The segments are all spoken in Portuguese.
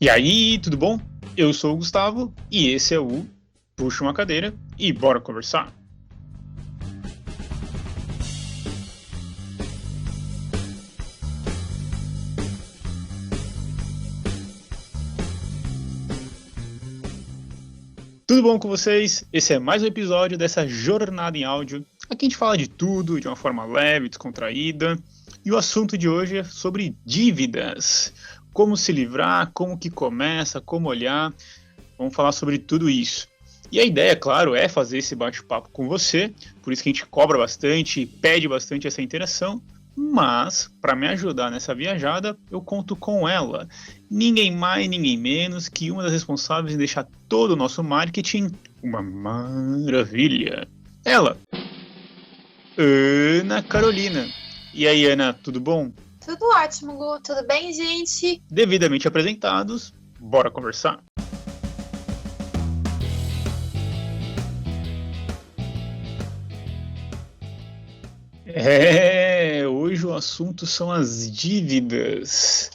E aí, tudo bom? Eu sou o Gustavo e esse é o Puxa uma Cadeira e Bora Conversar. Tudo bom com vocês? Esse é mais um episódio dessa jornada em áudio. Aqui a gente fala de tudo de uma forma leve, descontraída. E o assunto de hoje é sobre dívidas. Como se livrar, como que começa, como olhar. Vamos falar sobre tudo isso. E a ideia, claro, é fazer esse bate-papo com você. Por isso que a gente cobra bastante, pede bastante essa interação. Mas, para me ajudar nessa viajada, eu conto com ela. Ninguém mais, ninguém menos que uma das responsáveis em deixar todo o nosso marketing uma maravilha. Ela, Ana Carolina. E aí, Ana, tudo bom? Tudo ótimo, Gu. Tudo bem, gente? Devidamente apresentados, bora conversar. Hoje o assunto são as dívidas.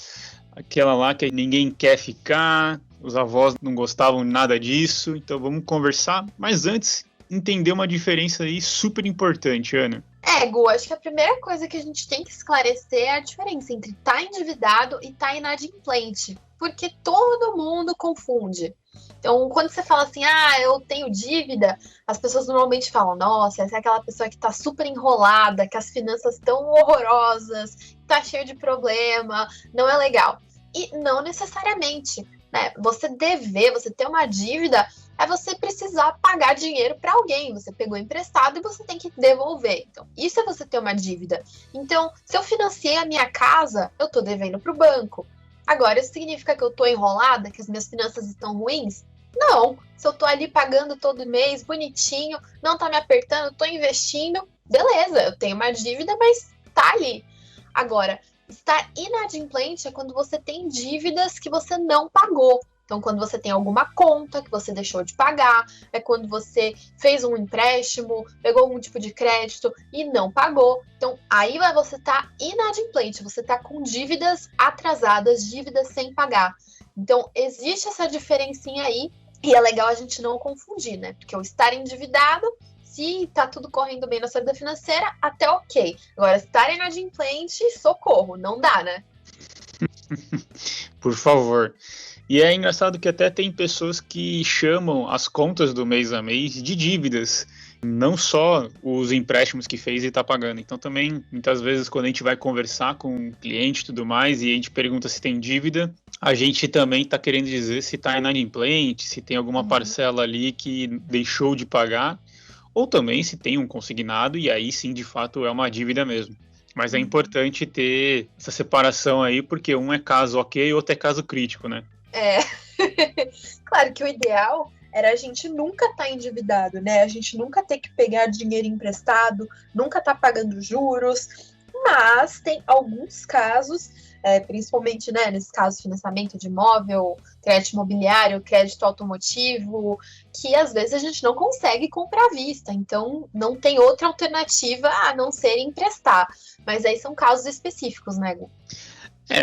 Aquela lá que ninguém quer ficar, os avós não gostavam nada disso, então vamos conversar. Mas antes, entender uma diferença aí super importante, Ana. Gu, acho que a primeira coisa que a gente tem que esclarecer é a diferença entre estar endividado e estar inadimplente, porque todo mundo confunde. Então, quando você fala assim, eu tenho dívida, as pessoas normalmente falam, nossa, essa é aquela pessoa que tá super enrolada, que as finanças estão horrorosas, tá cheio de problema, não é legal. E não necessariamente, né? Você ter uma dívida, é você precisar pagar dinheiro para alguém. Você pegou emprestado e você tem que devolver. Então, isso é você ter uma dívida. Então, se eu financiei a minha casa, eu tô devendo pro banco. Agora, isso significa que eu tô enrolada, que as minhas finanças estão ruins? Não. Se eu tô ali pagando todo mês, bonitinho, não tá me apertando, tô investindo, beleza, eu tenho uma dívida, mas tá ali. Agora, estar inadimplente é quando você tem dívidas que você não pagou. Então, quando você tem alguma conta que você deixou de pagar, é quando você fez um empréstimo, pegou algum tipo de crédito e não pagou. Então, aí você tá inadimplente, você tá com dívidas atrasadas, dívidas sem pagar. Então, existe essa diferencinha aí e é legal a gente não confundir, né? Porque o estar endividado, se tá tudo correndo bem na sua vida financeira, até ok. Agora, estar inadimplente, socorro, não dá, né? Por favor. E é engraçado que até tem pessoas que chamam as contas do mês a mês de dívidas, não só os empréstimos que fez e está pagando. Então também, muitas vezes, quando a gente vai conversar com um cliente e tudo mais, e a gente pergunta se tem dívida, a gente também está querendo dizer se está inadimplente, se tem alguma parcela ali que deixou de pagar, ou também se tem um consignado, e aí sim, de fato, é uma dívida mesmo. Mas é importante ter essa separação aí, porque um é caso ok e outro é caso crítico, né? Claro que o ideal era a gente nunca estar endividado, né? A gente nunca ter que pegar dinheiro emprestado, nunca estar pagando juros, mas tem alguns casos, principalmente, né, nesse caso, financiamento de imóvel, crédito imobiliário, crédito automotivo, que às vezes a gente não consegue comprar à vista, então não tem outra alternativa a não ser emprestar. Mas aí são casos específicos, né, Gu?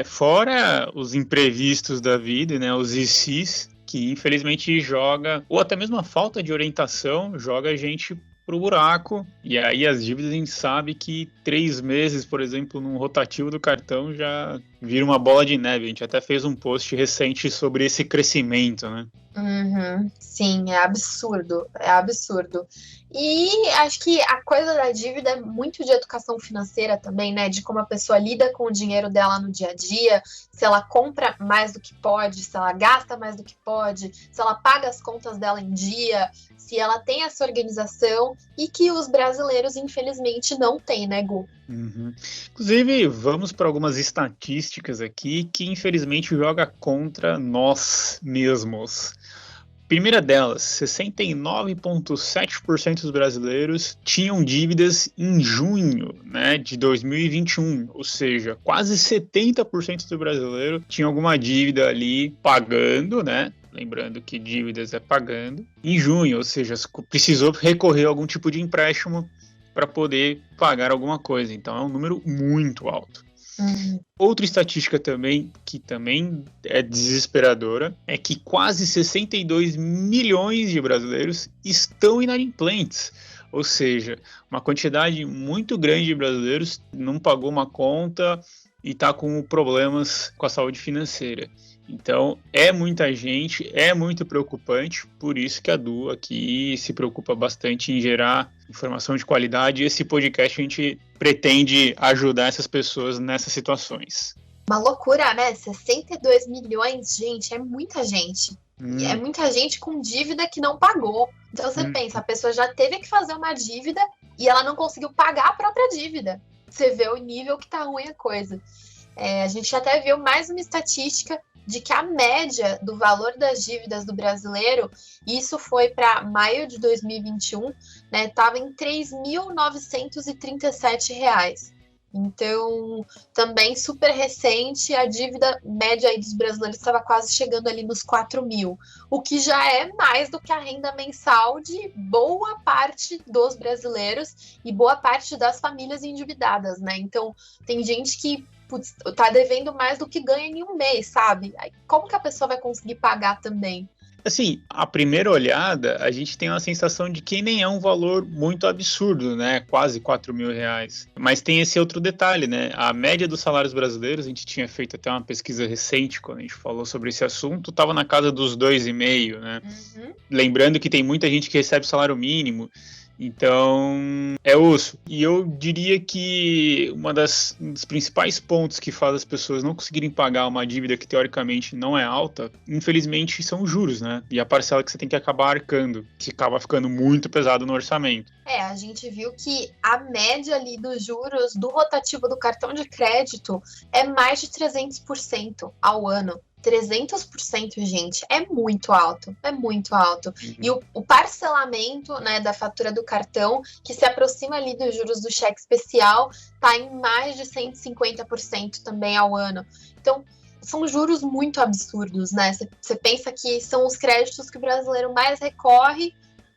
Fora os imprevistos da vida, né, os ICs, que infelizmente joga, ou até mesmo a falta de orientação, joga a gente pro buraco, e aí as dívidas a gente sabe que 3 meses, por exemplo, num rotativo do cartão já vira uma bola de neve. A gente até fez um post recente sobre esse crescimento, né? Sim, é absurdo, é absurdo. E acho que a coisa da dívida é muito de educação financeira também, né? De como a pessoa lida com o dinheiro dela no dia a dia, se ela compra mais do que pode, se ela gasta mais do que pode, se ela paga as contas dela em dia, se ela tem essa organização e que os brasileiros, infelizmente, não têm, né, Gu? Inclusive, vamos para algumas estatísticas aqui que infelizmente joga contra nós mesmos. Primeira delas, 69,7% dos brasileiros tinham dívidas em junho, né, de 2021, ou seja, quase 70% do brasileiro tinha alguma dívida ali pagando, né? Lembrando que dívidas é pagando, em junho, ou seja, precisou recorrer a algum tipo de empréstimo para poder pagar alguma coisa. Então é um número muito alto. Outra estatística também, que também é desesperadora, é que quase 62 milhões de brasileiros estão inadimplentes. Ou seja, uma quantidade muito grande de brasileiros não pagou uma conta e está com problemas com a saúde financeira. Então, é muita gente, é muito preocupante, por isso que a Du aqui se preocupa bastante em gerar informação de qualidade, e esse podcast a gente pretende ajudar essas pessoas nessas situações. Uma loucura, né? 62 milhões, gente, é muita gente. E é muita gente com dívida que não pagou. Então você pensa, a pessoa já teve que fazer uma dívida e ela não conseguiu pagar a própria dívida. Você vê o nível que tá ruim a coisa. A gente até viu mais uma estatística de que a média do valor das dívidas do brasileiro, isso foi para maio de 2021, né, estava em R$ 3.937. Então, também super recente, a dívida média aí dos brasileiros estava quase chegando ali nos 4 mil, o que já é mais do que a renda mensal de boa parte dos brasileiros e boa parte das famílias endividadas, né? Então, tem gente que tá devendo mais do que ganha em um mês, sabe? Como que a pessoa vai conseguir pagar também? Assim, à primeira olhada, a gente tem uma sensação de que nem é um valor muito absurdo, né? Quase 4 mil reais. Mas tem esse outro detalhe, né? A média dos salários brasileiros, a gente tinha feito até uma pesquisa recente, quando a gente falou sobre esse assunto, estava na casa dos 2,5, né? Lembrando que tem muita gente que recebe salário mínimo, então é osso. E eu diria que dos principais pontos que faz as pessoas não conseguirem pagar uma dívida que teoricamente não é alta, infelizmente, são os juros, né? E a parcela que você tem que acabar arcando, que acaba ficando muito pesado no orçamento. A gente viu que a média ali dos juros do rotativo do cartão de crédito é mais de 300% ao ano. 300%, gente, é muito alto, é muito alto. E o parcelamento, né, da fatura do cartão, que se aproxima ali dos juros do cheque especial, tá em mais de 150% também ao ano. Então, são juros muito absurdos, né? Você pensa que são os créditos que o brasileiro mais recorre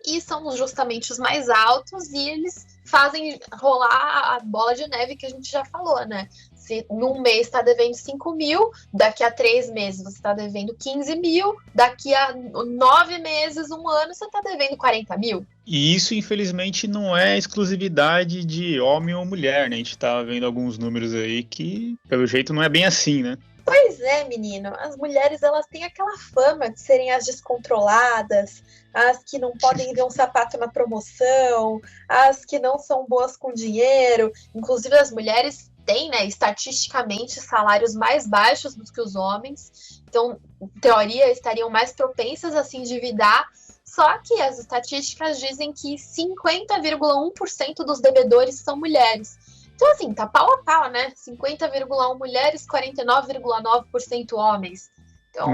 e são justamente os mais altos, e eles fazem rolar a bola de neve que a gente já falou, né? Se num mês está devendo 5 mil, daqui a 3 meses você está devendo 15 mil, daqui a 9 meses, um ano, você está devendo 40 mil. E isso, infelizmente, não é exclusividade de homem ou mulher, né? A gente está vendo alguns números aí que, pelo jeito, não é bem assim, né? Pois é, menino. As mulheres, elas têm aquela fama de serem as descontroladas, as que não podem ver um sapato na promoção, as que não são boas com dinheiro. Inclusive, as mulheres têm, né, estatisticamente, salários mais baixos do que os homens. Então, em teoria, estariam mais propensas a se endividar. Só que as estatísticas dizem que 50,1% dos devedores são mulheres. Então, assim, tá pau a pau, né? 50,1% mulheres, 49,9% homens. Então,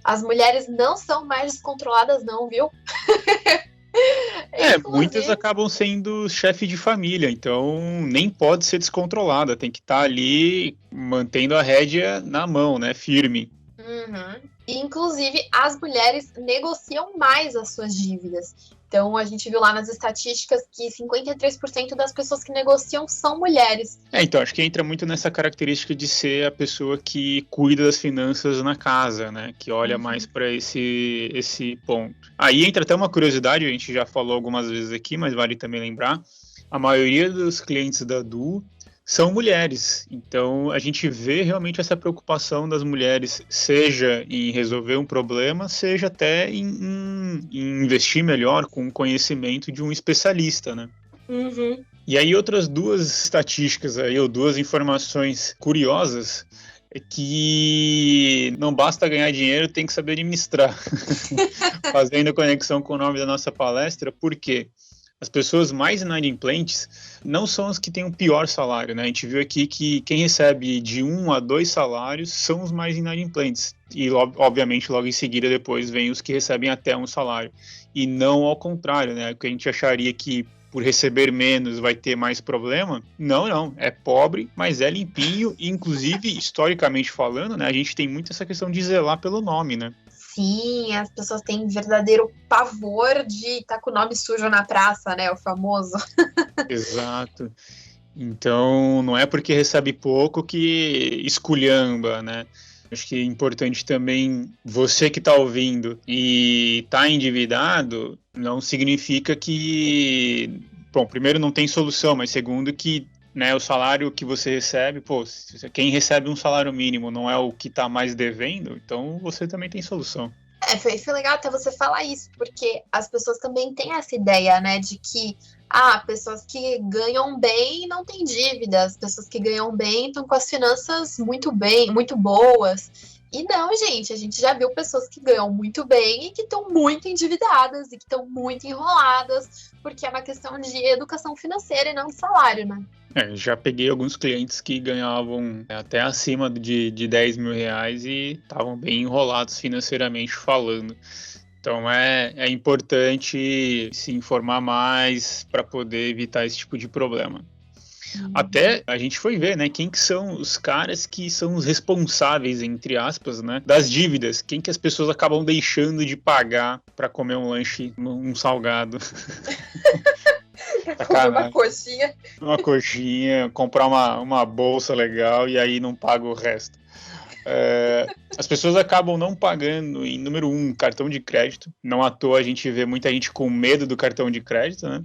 as mulheres não são mais descontroladas, não, viu? Muitas acabam sendo chefe de família, então nem pode ser descontrolada, tem que estar ali mantendo a rédea na mão, né? Firme. E, inclusive, as mulheres negociam mais as suas dívidas. Então, a gente viu lá nas estatísticas que 53% das pessoas que negociam são mulheres. Então, acho que entra muito nessa característica de ser a pessoa que cuida das finanças na casa, né? Que olha mais para esse ponto. Aí entra até uma curiosidade, a gente já falou algumas vezes aqui, mas vale também lembrar. A maioria dos clientes da Du são mulheres, então a gente vê realmente essa preocupação das mulheres, seja em resolver um problema, seja até em investir melhor com o conhecimento de um especialista, né? E aí outras duas estatísticas aí, ou duas informações curiosas, é que não basta ganhar dinheiro, tem que saber administrar. Fazendo conexão com o nome da nossa palestra, por quê? As pessoas mais inadimplentes não são as que têm o pior salário, né? A gente viu aqui que quem recebe de 1 a 2 salários são os mais inadimplentes. E, obviamente, logo em seguida, depois, vem os que recebem até um salário. E não ao contrário, né? Porque a gente acharia que por receber menos vai ter mais problema. Não. É pobre, mas é limpinho. E, inclusive, historicamente falando, né? A gente tem muito essa questão de zelar pelo nome, né? Sim, as pessoas têm verdadeiro pavor de estar com o nome sujo na praça, né? O famoso. Exato. Então, não é porque recebe pouco que esculhamba, né? Acho que é importante também, você que está ouvindo e está endividado, não significa que, bom, primeiro não tem solução, mas segundo que, né, o salário que você recebe, pô, quem recebe um salário mínimo não é o que está mais devendo, então você também tem solução. Foi legal até você falar isso, porque as pessoas também têm essa ideia, né, de que pessoas que ganham bem não têm dívidas, pessoas que ganham bem estão com as finanças muito bem, muito boas. E não, gente, a gente já viu pessoas que ganham muito bem e que estão muito endividadas e que estão muito enroladas, porque é uma questão de educação financeira e não de salário, né? Já peguei alguns clientes que ganhavam até acima de 10 mil reais e estavam bem enrolados financeiramente falando. Então é importante se informar mais para poder evitar esse tipo de problema. Até a gente foi ver, né, quem que são os caras que são os responsáveis, entre aspas, né, das dívidas. Quem que as pessoas acabam deixando de pagar para comer um lanche, um salgado. Comer uma coxinha. Uma coxinha, comprar uma bolsa legal e aí não paga o resto. As pessoas acabam não pagando, em número 1, cartão de crédito. Não à toa a gente vê muita gente com medo do cartão de crédito, né?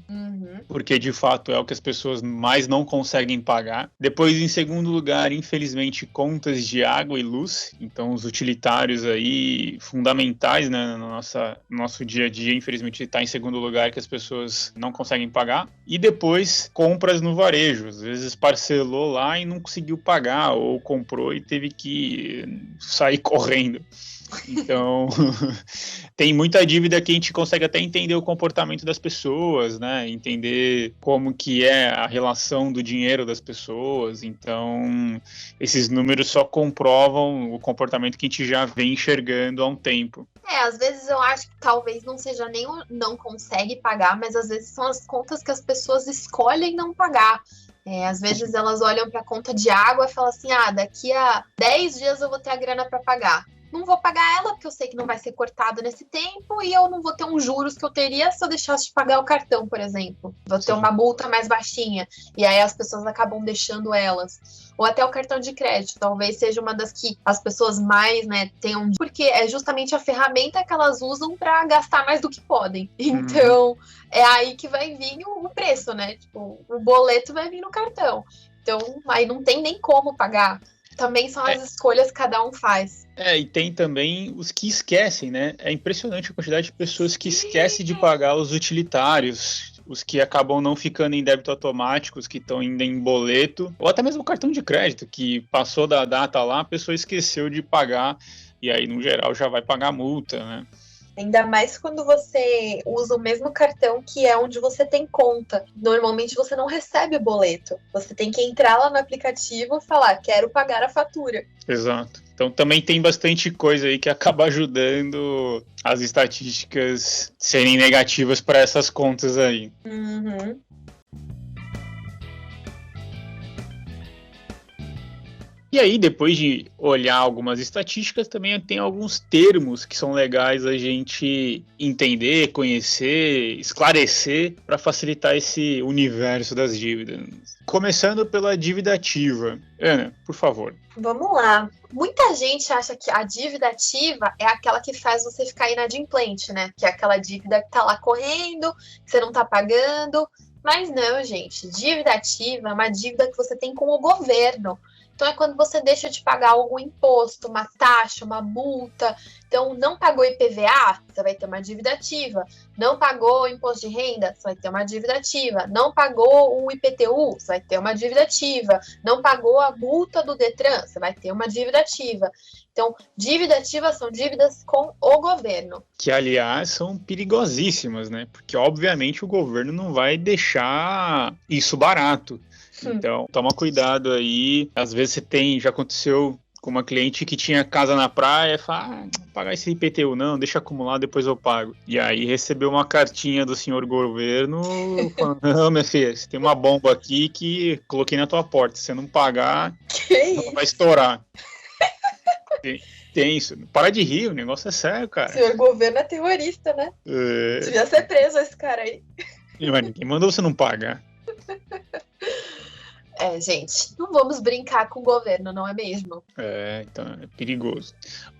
Porque de fato é o que as pessoas mais não conseguem pagar. Depois, em segundo lugar, infelizmente, contas de água e luz. Então, os utilitários aí fundamentais, né, no nosso dia a dia, infelizmente, está em segundo lugar, que as pessoas não conseguem pagar. E depois, compras no varejo. Às vezes parcelou lá e não conseguiu pagar, ou comprou e teve que sair correndo. Então, tem muita dívida que a gente consegue até entender o comportamento das pessoas, né? Entender como que é a relação do dinheiro das pessoas. Então, esses números só comprovam o comportamento que a gente já vem enxergando há um tempo. Às vezes eu acho que talvez não seja nem não consegue pagar, mas às vezes são as contas que as pessoas escolhem não pagar. Às vezes elas olham para a conta de água e falam assim, daqui a 10 dias eu vou ter a grana para pagar. Não vou pagar ela porque eu sei que não vai ser cortado nesse tempo e eu não vou ter uns juros que eu teria se eu deixasse de pagar o cartão, por exemplo. Vou ter uma multa mais baixinha e aí as pessoas acabam deixando elas. Ou até o cartão de crédito, talvez seja uma das que as pessoas mais, né, tenham, porque é justamente a ferramenta que elas usam para gastar mais do que podem. Então, é aí que vai vir o preço, né? Tipo, o boleto vai vir no cartão. Então, aí não tem nem como pagar. Também são as escolhas que cada um faz. E tem também os que esquecem, né? É impressionante a quantidade de pessoas que esquecem de pagar os utilitários, os que acabam não ficando em débito automático, os que estão indo em boleto, ou até mesmo o cartão de crédito, que passou da data lá, a pessoa esqueceu de pagar, e aí, no geral, já vai pagar multa, né? Ainda mais quando você usa o mesmo cartão que é onde você tem conta. Normalmente você não recebe o boleto. Você tem que entrar lá no aplicativo e falar, quero pagar a fatura. Exato. Então também tem bastante coisa aí que acaba ajudando as estatísticas serem negativas para essas contas aí. E aí, depois de olhar algumas estatísticas, também tem alguns termos que são legais a gente entender, conhecer, esclarecer para facilitar esse universo das dívidas. Começando pela dívida ativa. Ana, por favor. Vamos lá. Muita gente acha que a dívida ativa é aquela que faz você ficar inadimplente, né? Que é aquela dívida que tá lá correndo, que você não tá pagando. Mas não, gente. Dívida ativa é uma dívida que você tem com o governo. Então, é quando você deixa de pagar algum imposto, uma taxa, uma multa. Então, não pagou IPVA, você vai ter uma dívida ativa. Não pagou o imposto de renda, você vai ter uma dívida ativa. Não pagou o IPTU, você vai ter uma dívida ativa. Não pagou a multa do Detran, você vai ter uma dívida ativa. Então, dívida ativa são dívidas com o governo. Que, aliás, são perigosíssimas, né? Porque, obviamente, o governo não vai deixar isso barato. Então, toma cuidado aí. Às vezes já aconteceu com uma cliente que tinha casa na praia, fala, não pagar esse IPTU não, deixa acumular, depois eu pago. E aí recebeu uma cartinha do senhor governo, falando, não, minha filha, você tem uma bomba aqui que coloquei na tua porta, se você não pagar, ela vai estourar. Tem isso. Para de rir, o negócio é sério, cara. O senhor governo é terrorista, né? Devia ser preso esse cara aí. Mas ninguém mandou você não pagar. Gente, não vamos brincar com o governo, não é mesmo? Então é perigoso.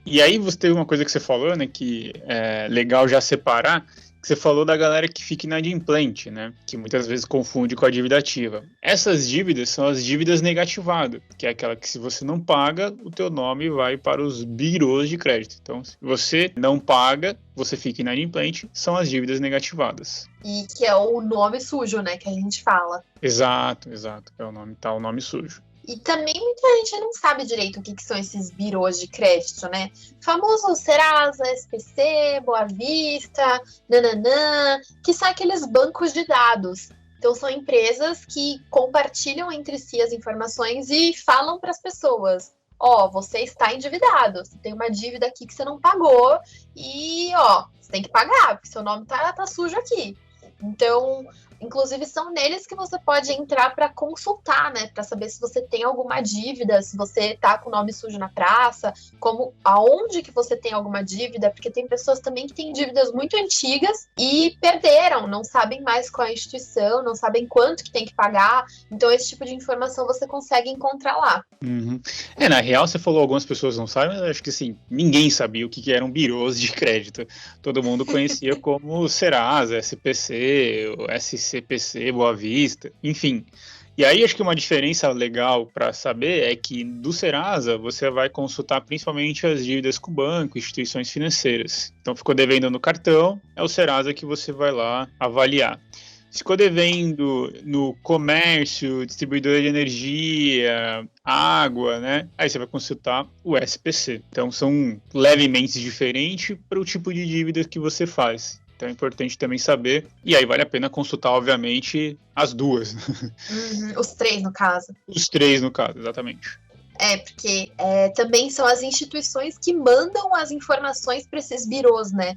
E aí você teve uma coisa que você falou, né, que é legal já separar, que você falou da galera que fica inadimplente, né, que muitas vezes confunde com a dívida ativa. Essas dívidas são as dívidas negativadas, que é aquela que se você não paga, o teu nome vai para os birôs de crédito. Então, se você não paga, você fica inadimplente, são as dívidas negativadas. E que é o nome sujo, né, que a gente fala. Exato, é o nome sujo. E também muita gente não sabe direito o que são esses birôs de crédito, né? Famoso Serasa, SPC, Boa Vista, nananã, que são aqueles bancos de dados. Então são empresas que compartilham entre si as informações e falam para as pessoas: você está endividado, você tem uma dívida aqui que você não pagou e você tem que pagar, porque seu nome tá sujo aqui. Então, inclusive, são neles que você pode entrar para consultar, né? Para saber se você tem alguma dívida, se você tá com o nome sujo na praça, aonde que você tem alguma dívida, porque tem pessoas também que têm dívidas muito antigas e perderam, não sabem mais qual é a instituição, não sabem quanto que tem que pagar. Então, esse tipo de informação você consegue encontrar lá. Uhum. Na real, você falou algumas pessoas não sabem, mas acho que assim, ninguém sabia o que eram birôs de crédito. Todo mundo conhecia como Serasa, SPC, SCPC, Boa Vista, enfim. E aí acho que uma diferença legal para saber é que do Serasa você vai consultar principalmente as dívidas com o banco, instituições financeiras. Então ficou devendo no cartão, é o Serasa que você vai lá avaliar. Ficou devendo no comércio, distribuidora de energia, água, né? Aí você vai consultar o SPC. Então são levemente diferentes para o tipo de dívida que você faz. Então é importante também saber. E aí vale a pena consultar, obviamente, as duas. Os três, no caso. Os três, no caso, exatamente. Porque também são as instituições que mandam as informações para esses birôs, né?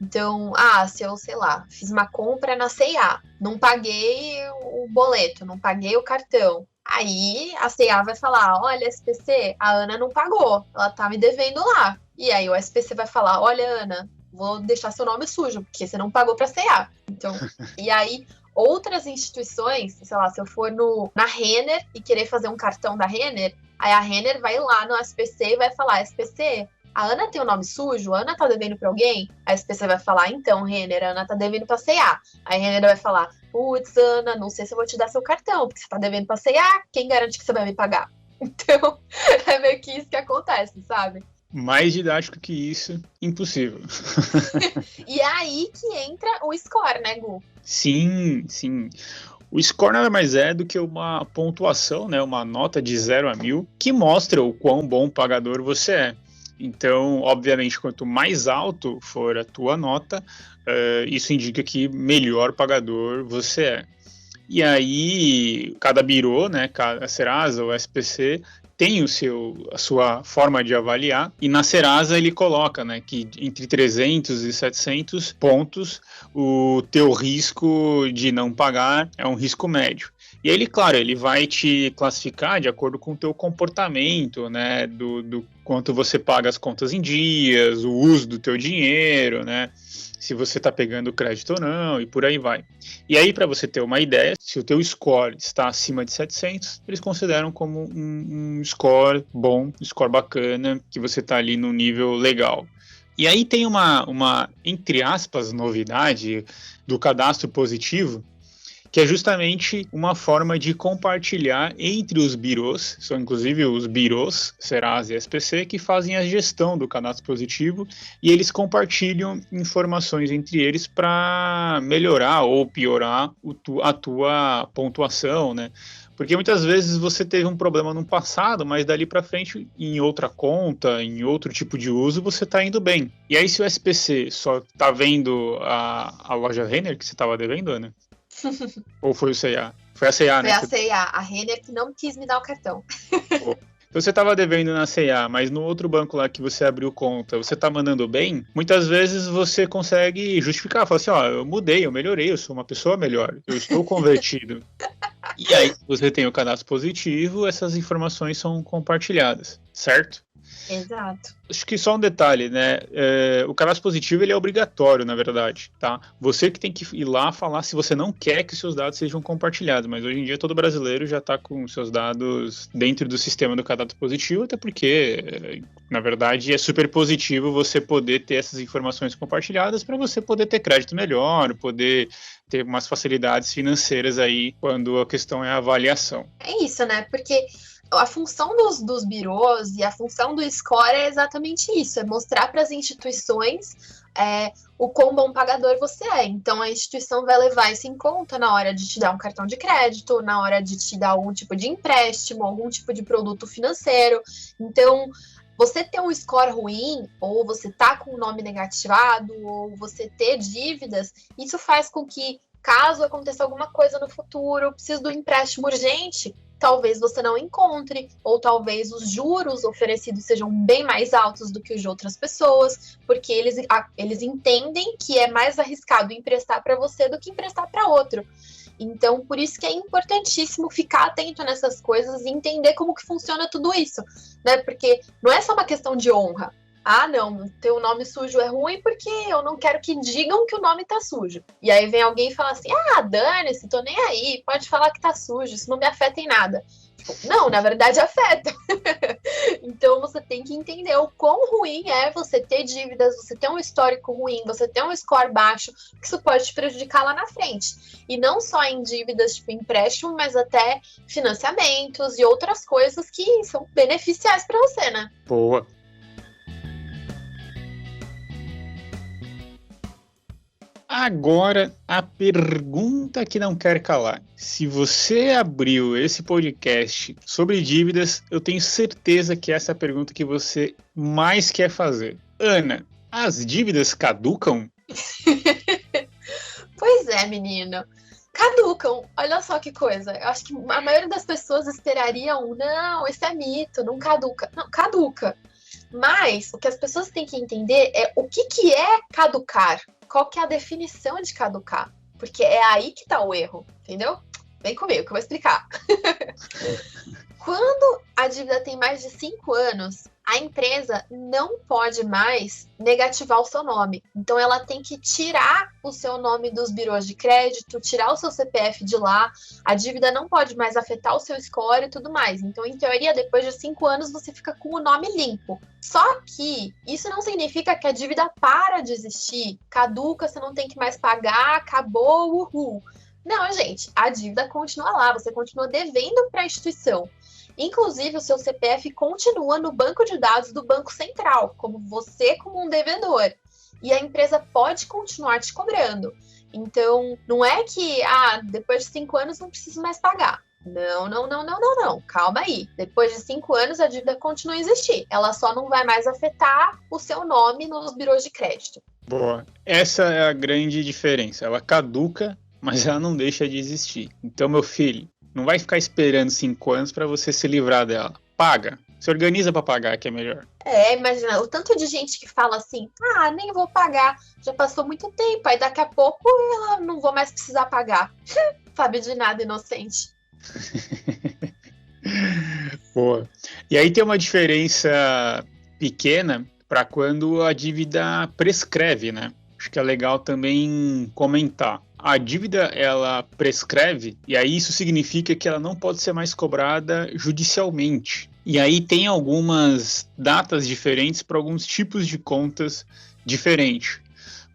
Então, se eu, sei lá, fiz uma compra na C&A, não paguei o boleto, não paguei o cartão. Aí a C&A vai falar: olha, SPC, a Ana não pagou, ela tá me devendo lá. E aí o SPC vai falar: olha, Ana, vou deixar seu nome sujo, porque você não pagou pra C&A. Então, e aí outras instituições, sei lá, se eu for na Renner e querer fazer um cartão da Renner, aí a Renner vai lá no SPC e vai falar: SPC, a Ana tem o nome sujo? A Ana tá devendo pra alguém? A SPC vai falar: então, Renner, a Ana tá devendo pra C&A. Aí a Renner vai falar: putz, Ana, não sei se eu vou te dar seu cartão, porque você tá devendo pra C&A, quem garante que você vai me pagar? Então, é meio que isso que acontece, sabe? Mais didático que isso, impossível. E é aí que entra o score, né, Gu? Sim. O score nada mais é do que uma pontuação, né, uma nota de 0 a 1000, que mostra o quão bom pagador você é. Então, obviamente, quanto mais alto for a tua nota, isso indica que melhor pagador você é. E aí, cada birô, né, cada Serasa ou SPC, tem a sua forma de avaliar, e na Serasa ele coloca, né, que entre 300 e 700 pontos o teu risco de não pagar é um risco médio. E ele, claro, ele vai te classificar de acordo com o teu comportamento, né, do quanto você paga as contas em dias, o uso do teu dinheiro, né, se você está pegando crédito ou não, e por aí vai. E aí, para você ter uma ideia, se o teu score está acima de 700, eles consideram como um score bom, um score bacana, que você está ali no nível legal. E aí tem uma, entre aspas, novidade do cadastro positivo, que é justamente uma forma de compartilhar entre os birôs, são inclusive os birôs, Serasa e SPC, que fazem a gestão do cadastro positivo, e eles compartilham informações entre eles para melhorar ou piorar a tua pontuação, né? Porque muitas vezes você teve um problema no passado, mas dali para frente, em outra conta, em outro tipo de uso, você está indo bem. E aí, se o SPC só está vendo a loja Renner que você estava devendo, Ana? Ou foi o C&A? Foi a C&A, né? Foi a C&A, a Renner que não quis me dar o cartão. Então você estava devendo na C&A, mas no outro banco lá que você abriu conta, você está mandando bem, muitas vezes você consegue justificar, falar assim, eu mudei, eu melhorei, eu sou uma pessoa melhor, eu estou convertido. E aí, se você tem o cadastro positivo, essas informações são compartilhadas, certo? Exato. Acho que só um detalhe, né? O cadastro positivo ele é obrigatório, na verdade, tá? Você que tem que ir lá falar se você não quer que seus dados sejam compartilhados, mas hoje em dia todo brasileiro já está com seus dados dentro do sistema do cadastro positivo, até porque, na verdade, é super positivo você poder ter essas informações compartilhadas para você poder ter crédito melhor, poder ter umas facilidades financeiras aí quando a questão é a avaliação. É isso, né? Porque a função dos birôs e a função do score é exatamente isso, é mostrar para as instituições o quão bom pagador você é. Então, a instituição vai levar isso em conta na hora de te dar um cartão de crédito, na hora de te dar algum tipo de empréstimo, algum tipo de produto financeiro. Então, você ter um score ruim, ou você tá com o nome negativado, ou você ter dívidas, isso faz com que, caso aconteça alguma coisa no futuro, precise do empréstimo urgente, talvez você não encontre, ou talvez os juros oferecidos sejam bem mais altos do que os de outras pessoas, porque eles entendem que é mais arriscado emprestar para você do que emprestar para outro. Então, por isso que é importantíssimo ficar atento nessas coisas e entender como que funciona tudo isso, né? Porque não é só uma questão de honra. Ah, não, teu nome sujo é ruim porque eu não quero que digam que o nome tá sujo. E aí vem alguém e fala assim, dane-se, tô nem aí, pode falar que tá sujo, isso não me afeta em nada. Tipo, não, na verdade afeta. Então você tem que entender o quão ruim é você ter dívidas, você ter um histórico ruim, você ter um score baixo, que isso pode te prejudicar lá na frente. E não só em dívidas, tipo empréstimo, mas até financiamentos e outras coisas que são beneficiais para você, né? Boa. Agora, a pergunta que não quer calar. Se você abriu esse podcast sobre dívidas, eu tenho certeza que essa é a pergunta que você mais quer fazer. Ana, as dívidas caducam? Pois é, menino. Caducam. Olha só que coisa. Eu acho que a maioria das pessoas esperariam, não, isso é mito, não caduca. Não, caduca. Mas o que as pessoas têm que entender é o que é caducar. Qual que é a definição de caducar? Porque é aí que tá o erro, entendeu? Vem comigo que eu vou explicar. Quando a dívida tem mais de 5 anos, a empresa não pode mais negativar o seu nome. Então, ela tem que tirar o seu nome dos birôs de crédito, tirar o seu CPF de lá. A dívida não pode mais afetar o seu score e tudo mais. Então, em teoria, depois de 5 anos, você fica com o nome limpo. Só que isso não significa que a dívida para de existir, caduca, você não tem que mais pagar, acabou, uhul. Não, gente, a dívida continua lá, você continua devendo para a instituição. Inclusive, o seu CPF continua no banco de dados do Banco Central, como você como um devedor. E a empresa pode continuar te cobrando. Então, não é que, depois de 5 anos não preciso mais pagar. Não. Calma aí. Depois de 5 anos, a dívida continua a existir. Ela só não vai mais afetar o seu nome nos birôs de crédito. Boa. Essa é a grande diferença. Ela caduca, mas ela não deixa de existir. Então, meu filho, não vai ficar esperando 5 anos para você se livrar dela. Paga. Se organiza para pagar, que é melhor. Imagina, o tanto de gente que fala assim, nem vou pagar, já passou muito tempo, aí daqui a pouco eu não vou mais precisar pagar. Sabe de nada, inocente. Boa. E aí tem uma diferença pequena para quando a dívida prescreve, né? Acho que é legal também comentar. A dívida, ela prescreve, e aí isso significa que ela não pode ser mais cobrada judicialmente. E aí tem algumas datas diferentes para alguns tipos de contas diferentes.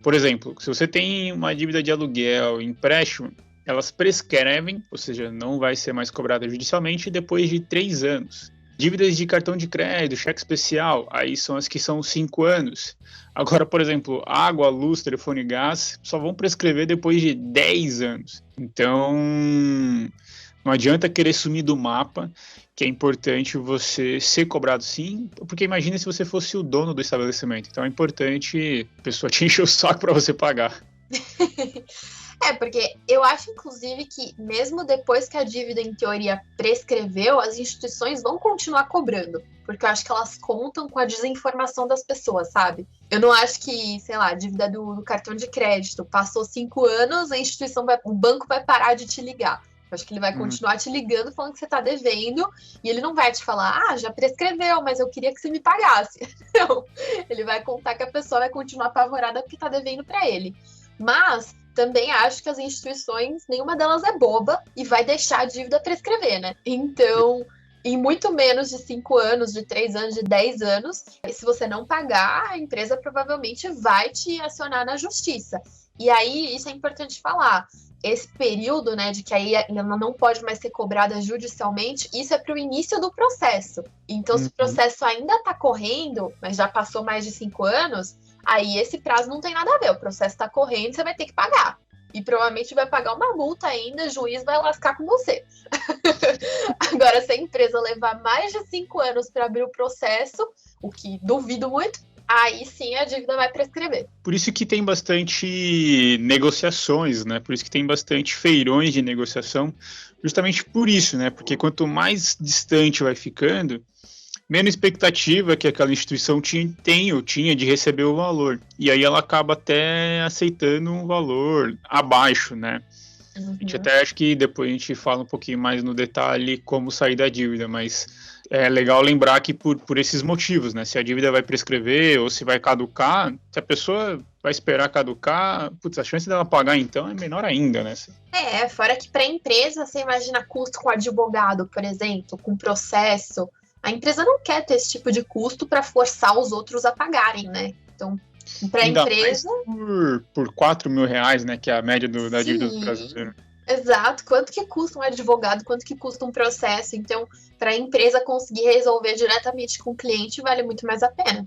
Por exemplo, se você tem uma dívida de aluguel, empréstimo, elas prescrevem, ou seja, não vai ser mais cobrada judicialmente depois de 3 anos. Dívidas de cartão de crédito, cheque especial, aí são as que são 5 anos. Agora, por exemplo, água, luz, telefone e gás só vão prescrever depois de 10 anos. Então, não adianta querer sumir do mapa, que é importante você ser cobrado sim, porque imagina se você fosse o dono do estabelecimento. Então é importante a pessoa te encher o saco para você pagar. Porque eu acho, inclusive, que mesmo depois que a dívida, em teoria, prescreveu, as instituições vão continuar cobrando. Porque eu acho que elas contam com a desinformação das pessoas, sabe? Eu não acho que, sei lá, a dívida do cartão de crédito passou 5 anos, a instituição o banco vai parar de te ligar. acho que ele vai continuar te ligando falando que você tá devendo e ele não vai te falar, já prescreveu, mas eu queria que você me pagasse. Não, ele vai contar que a pessoa vai continuar apavorada porque tá devendo para ele. Mas também acho que as instituições, nenhuma delas é boba e vai deixar a dívida prescrever, né? Então, em muito menos de 5 anos, de 3 anos, de 10 anos, se você não pagar, a empresa provavelmente vai te acionar na justiça. E aí, isso é importante falar. Esse período, né, de que aí ela não pode mais ser cobrada judicialmente, isso é para o início do processo. Então, se o processo ainda está correndo, mas já passou mais de 5 anos, aí esse prazo não tem nada a ver. O processo está correndo, você vai ter que pagar. E provavelmente vai pagar uma multa ainda, o juiz vai lascar com você. Agora, se a empresa levar mais de 5 anos para abrir o processo, o que duvido muito, aí sim a dívida vai prescrever. Por isso que tem bastante negociações, né? Por isso que tem bastante feirões de negociação, justamente por isso, né? Porque quanto mais distante vai ficando, menos expectativa que aquela instituição tinha de receber o valor. E aí ela acaba até aceitando um valor abaixo, né? A gente até acha que depois a gente fala um pouquinho mais no detalhe como sair da dívida, mas é legal lembrar que por esses motivos, né? Se a dívida vai prescrever ou se vai caducar, se a pessoa vai esperar caducar, a chance dela pagar então é menor ainda, né? Fora que para a empresa, você imagina custo com advogado, por exemplo, com processo. A empresa não quer ter esse tipo de custo para forçar os outros a pagarem, né? Então, para a empresa... Por R$4.000, né? Que é a média da dívida do brasileiro. Exato. Quanto que custa um advogado? Quanto que custa um processo? Então, para a empresa conseguir resolver diretamente com o cliente, vale muito mais a pena.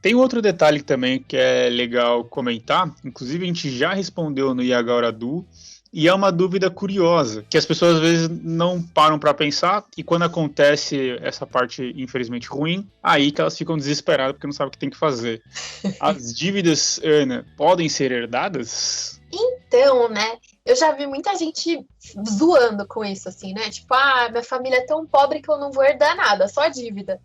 Tem outro detalhe também que é legal comentar. Inclusive, a gente já respondeu no Yagoradu. E é uma dúvida curiosa, que as pessoas às vezes não param para pensar, e quando acontece essa parte, infelizmente, ruim, aí que elas ficam desesperadas porque não sabem o que tem que fazer. As dívidas, Ana, podem ser herdadas? Então, né, eu já vi muita gente zoando com isso, assim, né? Tipo, minha família é tão pobre que eu não vou herdar nada, só dívida.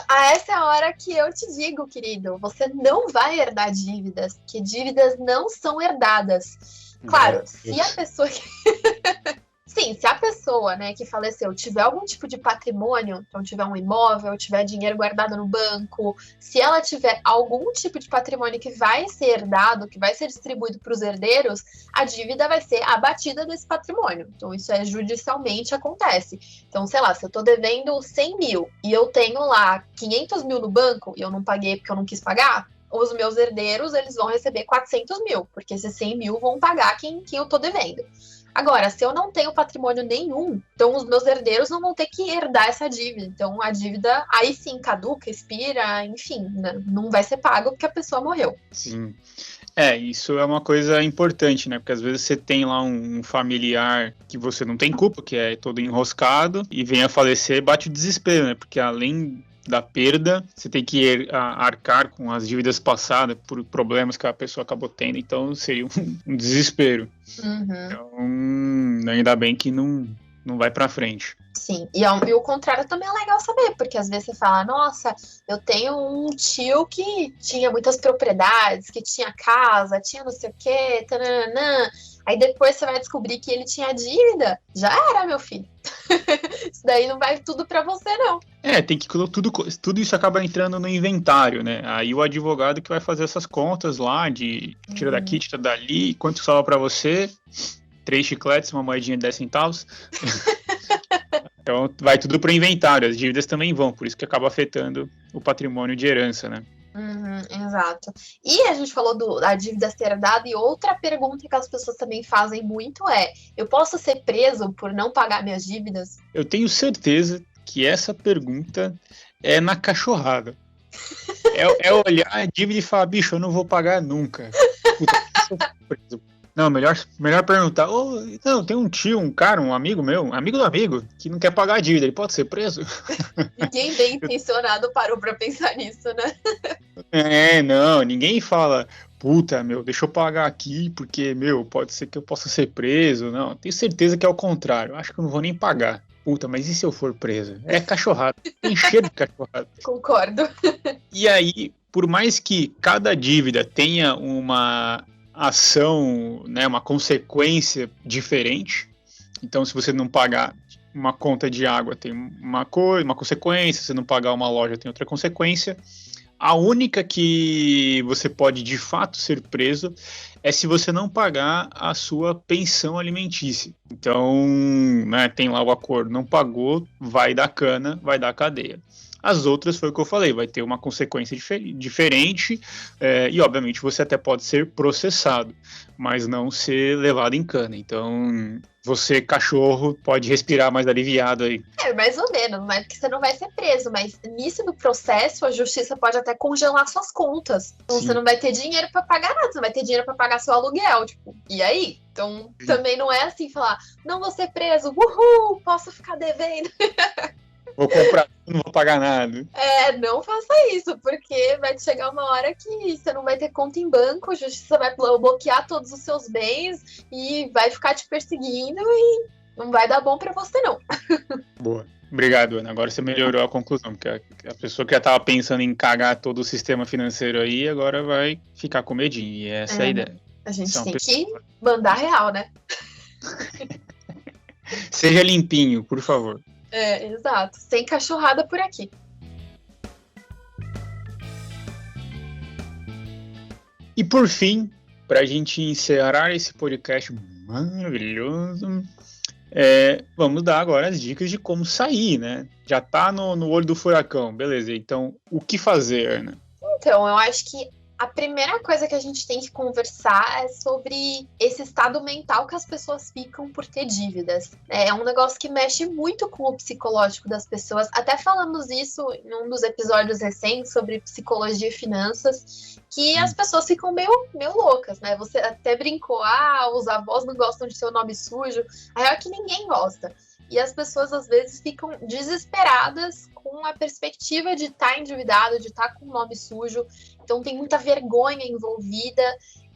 Essa é a hora que eu te digo, querido, você não vai herdar dívidas, porque dívidas não são herdadas. Claro, se a pessoa... Sim, se a pessoa, né, que faleceu tiver algum tipo de patrimônio, então tiver um imóvel, tiver dinheiro guardado no banco, se ela tiver algum tipo de patrimônio que vai ser herdado, que vai ser distribuído para os herdeiros, a dívida vai ser abatida desse patrimônio. Então isso judicialmente acontece. Então, sei lá, se eu estou devendo 100 mil e eu tenho lá 500 mil no banco e eu não paguei porque eu não quis pagar, os meus herdeiros eles vão receber 400 mil, porque esses 100 mil vão pagar quem eu estou devendo. Agora, se eu não tenho patrimônio nenhum, então os meus herdeiros não vão ter que herdar essa dívida. Então a dívida aí sim caduca, expira, enfim, né? Não vai ser pago porque a pessoa morreu. Sim. Isso é uma coisa importante, né? Porque às vezes você tem lá um familiar que você não tem culpa, que é todo enroscado, e vem a falecer e bate o desespero, né? Porque além da perda, você tem que arcar com as dívidas passadas por problemas que a pessoa acabou tendo, então seria um desespero. Então, ainda bem que não vai pra frente. Sim, e o contrário também é legal saber, porque às vezes você fala, nossa, eu tenho um tio que tinha muitas propriedades, que tinha casa, tinha não sei o quê, tananã. Aí depois você vai descobrir que ele tinha dívida. Já era, meu filho. Isso daí não vai tudo pra você, não. Tem que tudo isso acaba entrando no inventário, né? Aí o advogado que vai fazer essas contas lá, de tira daqui, tira dali, quanto sobra pra você, 3 chicletes, uma moedinha de 10 centavos. Então vai tudo pro inventário, as dívidas também vão, por isso que acaba afetando o patrimônio de herança, né? Exato. E a gente falou da dívida ser herdada, e outra pergunta que as pessoas também fazem muito é: eu posso ser preso por não pagar minhas dívidas? Eu tenho certeza que essa pergunta é na cachorrada. É olhar a dívida e falar, bicho, eu não vou pagar nunca. Puta, eu sou preso. Não, melhor perguntar, não, tem um tio, um cara, um amigo meu, amigo do amigo, que não quer pagar a dívida, ele pode ser preso? Ninguém bem intencionado parou pra pensar nisso, né? Não, ninguém fala, puta, deixa eu pagar aqui, porque, pode ser que eu possa ser preso. Não, tenho certeza que é o contrário, acho que eu não vou nem pagar. puta, mas e se eu for preso? É cachorrada, tem cheiro de cachorrada. Concordo. E aí, por mais que cada dívida tenha uma ação, né, uma consequência diferente, então se você não pagar uma conta de água tem uma consequência, se não pagar uma loja tem outra consequência, a única que você pode de fato ser preso é se você não pagar a sua pensão alimentícia. Então, né, tem lá o acordo, não pagou, vai dar cana, vai dar cadeia. As outras foi o que eu falei, vai ter uma consequência diferente e, obviamente, você até pode ser processado, mas não ser levado em cana. Então, você, cachorro, pode respirar mais aliviado aí. Mais ou menos, não é porque você não vai ser preso, mas nisso do processo, a justiça pode até congelar suas contas. Então, Sim. você não vai ter dinheiro pra pagar nada, você não vai ter dinheiro pra pagar seu aluguel, tipo, e aí? Então, também não é assim falar, não vou ser preso, uhul, posso ficar devendo. Vou comprar, não vou pagar nada. Não faça isso, porque vai chegar uma hora que você não vai ter conta em banco, a justiça vai bloquear todos os seus bens e vai ficar te perseguindo e não vai dar bom pra você, não. Boa. Obrigado, Ana. Agora você melhorou a conclusão, porque a pessoa que já estava pensando em cagar todo o sistema financeiro aí, agora vai ficar com medinho, e essa é a ideia. A gente tem que mandar real, né? Seja limpinho, por favor. Exato. Sem cachorrada por aqui. E por fim, para a gente encerrar esse podcast maravilhoso, vamos dar agora as dicas de como sair, né? Já tá no olho do furacão, beleza. Então, o que fazer, Ana? Então, eu acho que a primeira coisa que a gente tem que conversar é sobre esse estado mental que as pessoas ficam por ter dívidas. É um negócio que mexe muito com o psicológico das pessoas. Até falamos isso em um dos episódios recentes sobre psicologia e finanças, que as pessoas ficam meio loucas, né? Você até brincou, os avós não gostam de seu nome sujo. A real é que ninguém gosta. E as pessoas, às vezes, ficam desesperadas com a perspectiva de estar endividado, de estar com o nome sujo. Então, tem muita vergonha envolvida.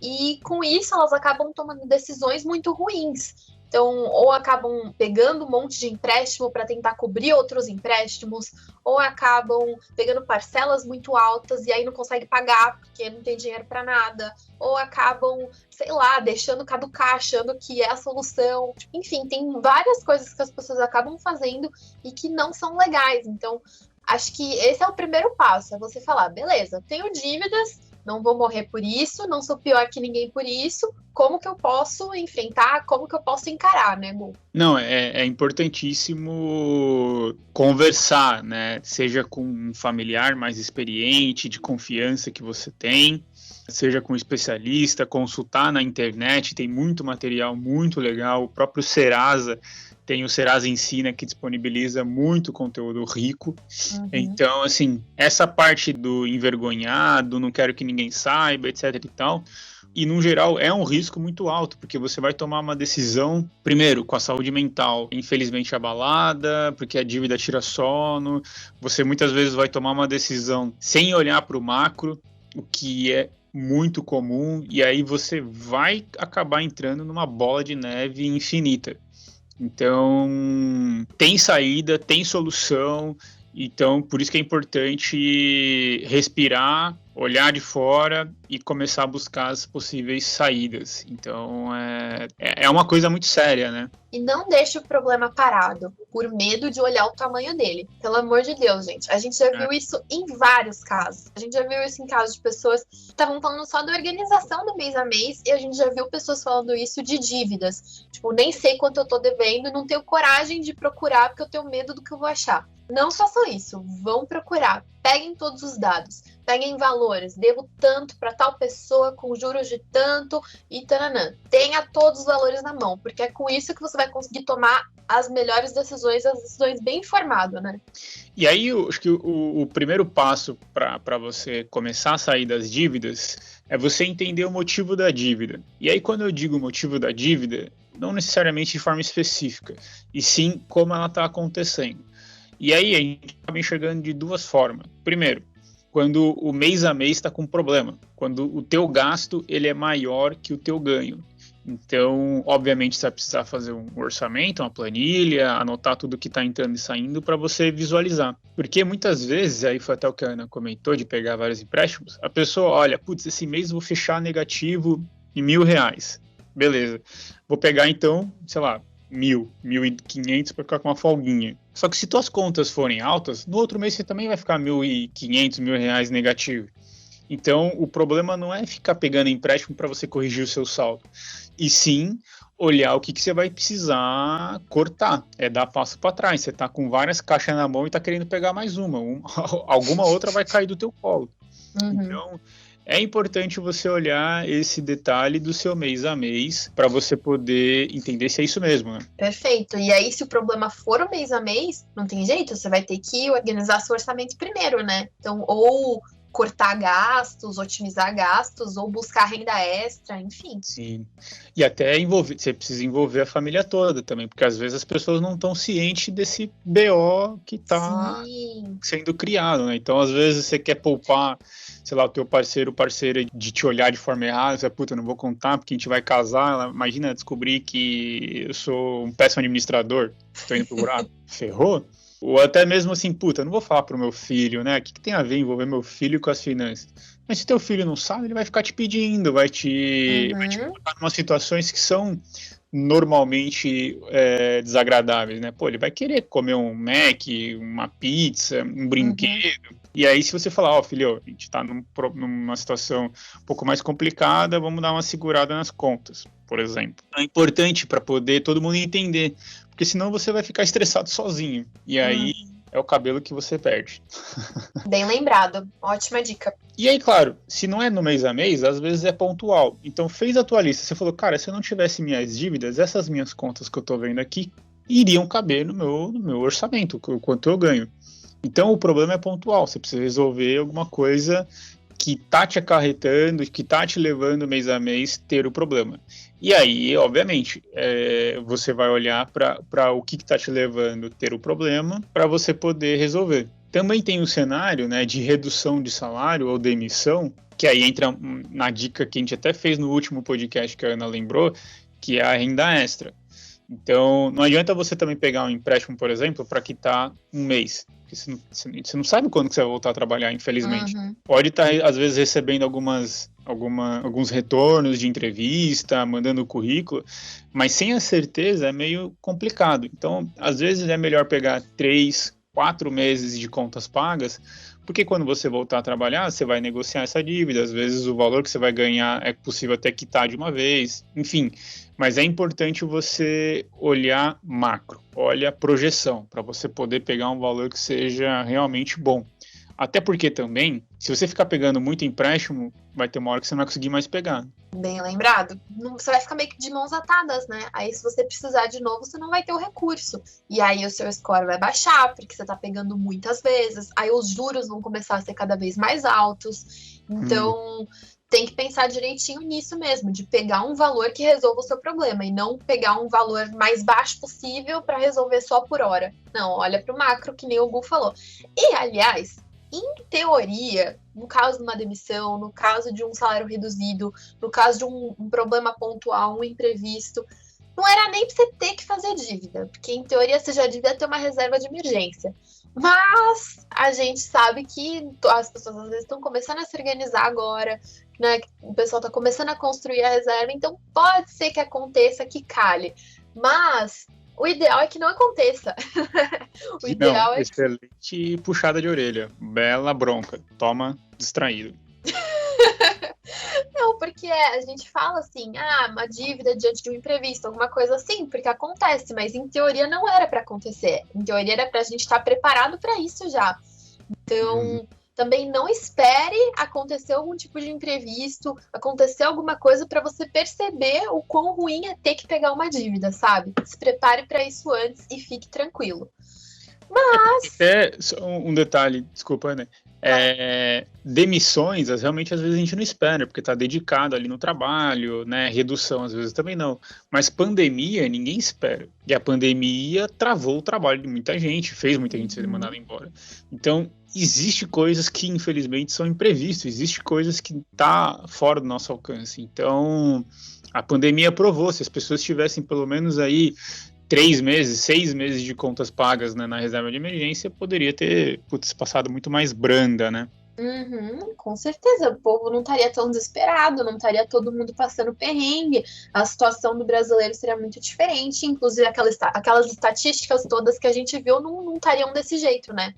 E, com isso, elas acabam tomando decisões muito ruins. Então, ou acabam pegando um monte de empréstimo para tentar cobrir outros empréstimos, ou acabam pegando parcelas muito altas e aí não consegue pagar porque não tem dinheiro para nada, ou acabam, sei lá, deixando caducar, achando que é a solução. Enfim, tem várias coisas que as pessoas acabam fazendo e que não são legais. Então, acho que esse é o primeiro passo, é você falar, beleza, tenho dívidas, não vou morrer por isso, não sou pior que ninguém por isso, como que eu posso enfrentar, como que eu posso encarar, né, Gu? Não, é importantíssimo conversar, né? Seja com um familiar mais experiente, de confiança que você tem, seja com um especialista, consultar na internet, tem muito material muito legal, o próprio Serasa tem o Serasa Ensina, que disponibiliza muito conteúdo rico. Uhum. Então, assim, essa parte do envergonhado, não quero que ninguém saiba, etc e tal, e, no geral, é um risco muito alto, porque você vai tomar uma decisão, primeiro, com a saúde mental infelizmente abalada, porque a dívida tira sono, você muitas vezes vai tomar uma decisão sem olhar para o macro, o que é muito comum, e aí você vai acabar entrando numa bola de neve infinita. Então, tem saída, tem solução, então por isso que é importante respirar, olhar de fora e começar a buscar as possíveis saídas. Então, é uma coisa muito séria, né? E não deixe o problema parado, por medo de olhar o tamanho dele. Pelo amor de Deus, gente. A gente já viu isso em vários casos. A gente já viu isso em casos de pessoas que estavam falando só da organização do mês a mês, e a gente já viu pessoas falando isso de dívidas. Tipo, nem sei quanto eu tô devendo, não tenho coragem de procurar porque eu tenho medo do que eu vou achar. Não façam isso, vão procurar, peguem todos os dados, peguem valores, devo tanto para tal pessoa com juros de tanto e tananã. Tenha todos os valores na mão, porque é com isso que você vai conseguir tomar as melhores decisões, as decisões bem informado, né? E aí, eu acho que o primeiro passo para você começar a sair das dívidas é você entender o motivo da dívida. E aí, quando eu digo o motivo da dívida, não necessariamente de forma específica, e sim como ela está acontecendo. E aí a gente acaba enxergando de duas formas. Primeiro, quando o mês a mês está com problema, quando o teu gasto ele é maior que o teu ganho. Então, obviamente, você vai precisar fazer um orçamento, uma planilha, anotar tudo que está entrando e saindo para você visualizar. Porque muitas vezes, aí foi até o que a Ana comentou, de pegar vários empréstimos, a pessoa olha, putz, esse mês eu vou fechar negativo em R$ 1.000. Beleza. Vou pegar então, sei lá, 1.500 para ficar com uma folguinha. Só que se tuas contas forem altas, no outro mês você também vai ficar 1.500, R$ 1.000 negativo. Então, o problema não é ficar pegando empréstimo para você corrigir o seu saldo, e sim olhar o que você vai precisar cortar, dar passo para trás. Você está com várias caixas na mão e está querendo pegar mais alguma outra vai cair do teu colo. Então, é importante você olhar esse detalhe do seu mês a mês para você poder entender se é isso mesmo, né? Perfeito. E aí, se o problema for o mês a mês, não tem jeito, você vai ter que organizar seu orçamento primeiro, né? Então, ou cortar gastos, otimizar gastos, ou buscar renda extra, enfim. Sim. E até você precisa envolver a família toda também, porque às vezes as pessoas não estão cientes desse BO que está sendo criado, né? Então, às vezes, você quer poupar, sei lá, o teu parceira de te olhar de forma errada, você, puta, não vou contar porque a gente vai casar, imagina descobrir que eu sou um péssimo administrador, estou indo pro buraco, ferrou. Ou até mesmo assim, puta, não vou falar pro meu filho, né? O que tem a ver envolver meu filho com as finanças? Mas se teu filho não sabe, ele vai ficar te pedindo, vai te botar em umas situações que são normalmente desagradáveis, né? Pô, ele vai querer comer um Mac, uma pizza, um brinquedo. E aí, se você falar, ó, filho, a gente tá numa situação um pouco mais complicada, vamos dar uma segurada nas contas, por exemplo. É importante para poder todo mundo entender, porque senão você vai ficar estressado sozinho. E aí é o cabelo que você perde. Bem lembrado. Ótima dica. E aí, claro, se não é no mês a mês, às vezes é pontual. Então, fez a tua lista, você falou, cara, se eu não tivesse minhas dívidas, essas minhas contas que eu tô vendo aqui iriam caber no meu orçamento, o quanto eu ganho. Então, o problema é pontual. Você precisa resolver alguma coisa que tá te acarretando, que tá te levando mês a mês ter o problema. E aí, obviamente, você vai olhar para o que tá te levando ter o problema para você poder resolver. Também tem o cenário, né, de redução de salário ou demissão, que aí entra na dica que a gente até fez no último podcast que a Ana lembrou, que é a renda extra. Então, não adianta você também pegar um empréstimo, por exemplo, para quitar um mês. Porque você não sabe quando que você vai voltar a trabalhar, infelizmente. Pode estar, às vezes, recebendo alguns retornos de entrevista, mandando currículo, mas sem a certeza é meio complicado. Então, às vezes é melhor pegar 3, 4 meses de contas pagas, porque quando você voltar a trabalhar, você vai negociar essa dívida, às vezes o valor que você vai ganhar é possível até quitar de uma vez, enfim. Mas é importante você olhar macro, olha a projeção, para você poder pegar um valor que seja realmente bom. Até porque também, se você ficar pegando muito empréstimo, vai ter uma hora que você não vai conseguir mais pegar. Bem lembrado. Você vai ficar meio que de mãos atadas, né? Aí, se você precisar de novo, você não vai ter o recurso. E aí, o seu score vai baixar, porque você tá pegando muitas vezes. Aí, os juros vão começar a ser cada vez mais altos. Então, tem que pensar direitinho nisso mesmo, de pegar um valor que resolva o seu problema e não pegar um valor mais baixo possível para resolver só por hora. Não, olha para o macro, que nem o Gu falou. E, aliás, em teoria, no caso de uma demissão, no caso de um salário reduzido, no caso de um problema pontual, um imprevisto, não era nem pra você ter que fazer dívida, porque em teoria você já devia ter uma reserva de emergência. Mas a gente sabe que as pessoas às vezes estão começando a se organizar agora, né? O pessoal está começando a construir a reserva, então pode ser que aconteça, que calhe. Mas o ideal é que não aconteça. O ideal é excelente puxada de orelha. Bela bronca. Toma distraído. Não, porque a gente fala assim, uma dívida diante de um imprevisto, alguma coisa assim, porque acontece, mas em teoria não era para acontecer. Em teoria era pra gente estar preparado para isso já. Então, também não espere acontecer algum tipo de imprevisto, acontecer alguma coisa para você perceber o quão ruim é ter que pegar uma dívida, sabe? Se prepare para isso antes e fique tranquilo. Mas... um detalhe, desculpa, né? Demissões, realmente às vezes a gente não espera, porque está dedicado ali no trabalho, né? Redução às vezes também não. Mas pandemia, ninguém espera. E a pandemia travou o trabalho de muita gente, fez muita gente ser mandada embora. Então, existe coisas que infelizmente são imprevistas, existe coisas que tá fora do nosso alcance. Então, A pandemia provou, se as pessoas tivessem pelo menos aí 3 meses, 6 meses de contas pagas, né, na reserva de emergência, poderia ter passado muito mais branda, né? Com certeza, o povo não estaria tão desesperado, não estaria todo mundo passando perrengue, a situação do brasileiro seria muito diferente, inclusive aquelas estatísticas todas que a gente viu não estariam desse jeito, né?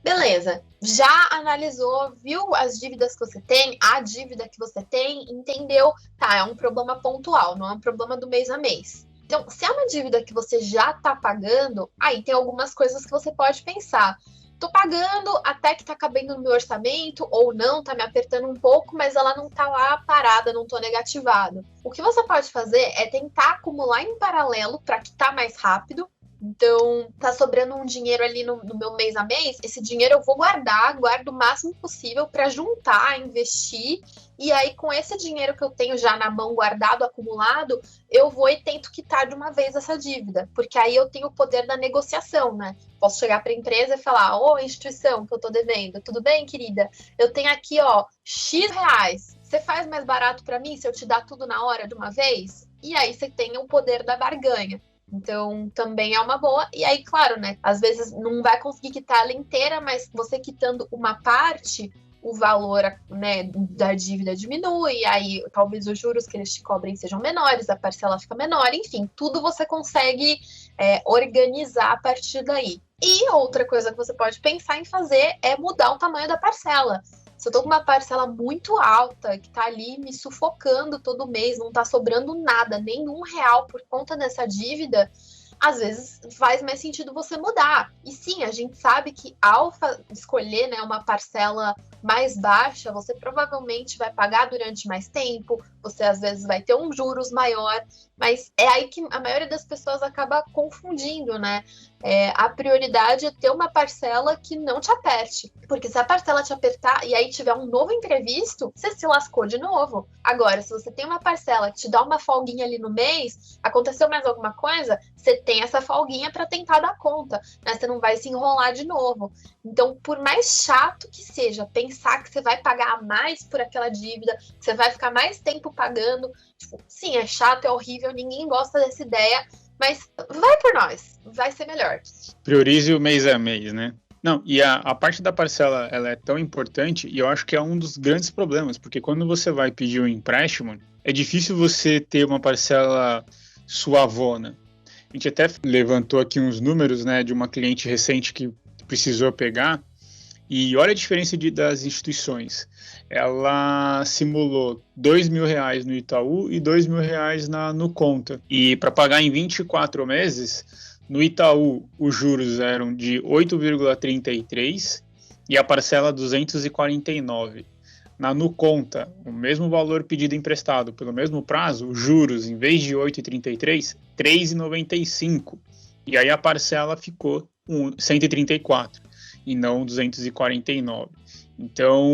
Beleza, já analisou, viu as dívidas que você tem, a dívida que você tem, entendeu? Tá, é um problema pontual, não é um problema do mês a mês. Então, se é uma dívida que você já está pagando, aí tem algumas coisas que você pode pensar. Tô pagando até que tá cabendo no meu orçamento, ou não, tá me apertando um pouco, mas ela não tá lá parada, não tô negativado. O que você pode fazer é tentar acumular em paralelo para quitar mais rápido. Então, tá sobrando um dinheiro ali no meu mês a mês, esse dinheiro eu vou guardo o máximo possível para juntar, investir, e aí com esse dinheiro que eu tenho já na mão guardado, acumulado, eu vou e tento quitar de uma vez essa dívida, porque aí eu tenho o poder da negociação, né? Posso chegar para a empresa e falar, ô instituição que eu tô devendo, tudo bem, querida? Eu tenho aqui, ó, X reais, você faz mais barato para mim se eu te dar tudo na hora de uma vez? E aí você tem o poder da barganha. Então, também é uma boa. E aí, claro, né? Às vezes não vai conseguir quitar ela inteira, mas você quitando uma parte, o valor, né, da dívida diminui. Aí, talvez os juros que eles te cobrem sejam menores, a parcela fica menor. Enfim, tudo você consegue organizar a partir daí. E outra coisa que você pode pensar em fazer é mudar o tamanho da parcela. Se eu tô com uma parcela muito alta, que tá ali me sufocando todo mês, não tá sobrando nada, nem R$1 por conta dessa dívida, às vezes faz mais sentido você mudar. E sim, a gente sabe que ao escolher, né, uma parcela mais baixa, você provavelmente vai pagar durante mais tempo, você às vezes vai ter um juros maior, mas é aí que a maioria das pessoas acaba confundindo, né? A prioridade é ter uma parcela que não te aperte, porque se a parcela te apertar e aí tiver um novo imprevisto, você se lascou de novo. Agora, se você tem uma parcela que te dá uma folguinha ali no mês, aconteceu mais alguma coisa, você tem essa folguinha para tentar dar conta, né? Você não vai se enrolar de novo. Então, por mais chato que seja pensar que você vai pagar mais por aquela dívida, que você vai ficar mais tempo pagando, tipo, sim, é chato, é horrível, ninguém gosta dessa ideia, mas vai por nós, vai ser melhor. Priorize o mês a mês, né? Não, e a parte da parcela, ela é tão importante, e eu acho que é um dos grandes problemas, porque quando você vai pedir um empréstimo, é difícil você ter uma parcela suavona. A gente até levantou aqui uns números, né, de uma cliente recente que precisou pegar, e olha a diferença das instituições. Ela simulou R$2.000 no Itaú e R$2.000 na Nuconta. E para pagar em 24 meses, no Itaú os juros eram de 8,33 e a parcela 249. Na Nuconta, o mesmo valor pedido emprestado pelo mesmo prazo, os juros, em vez de 8,33, 3,95. E aí a parcela ficou 134 e não 249. Então,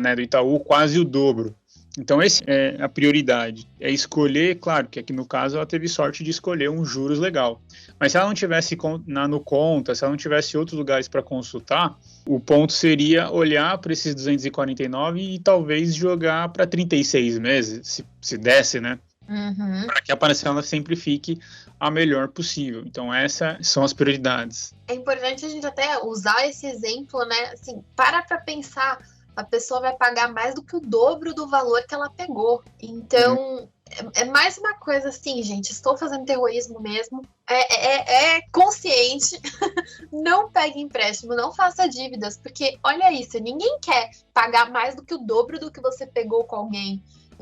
né, do Itaú, quase o dobro. Então, essa é a prioridade. É escolher, claro, que aqui no caso ela teve sorte de escolher um juros legal. Mas se ela não tivesse na Nuconta, se ela não tivesse outros lugares para consultar, o ponto seria olhar para esses 249 e talvez jogar para 36 meses, se desse, né? Para que a parcela sempre fique a melhor possível. Então, essas são as prioridades. É importante a gente até usar esse exemplo, né? Assim, para pensar, a pessoa vai pagar mais do que o dobro do valor que ela pegou. Então, é mais uma coisa assim, gente, estou fazendo terrorismo mesmo. É consciente. Não pegue empréstimo, não faça dívidas, porque olha isso, ninguém quer pagar mais do que o dobro do que você pegou com alguém.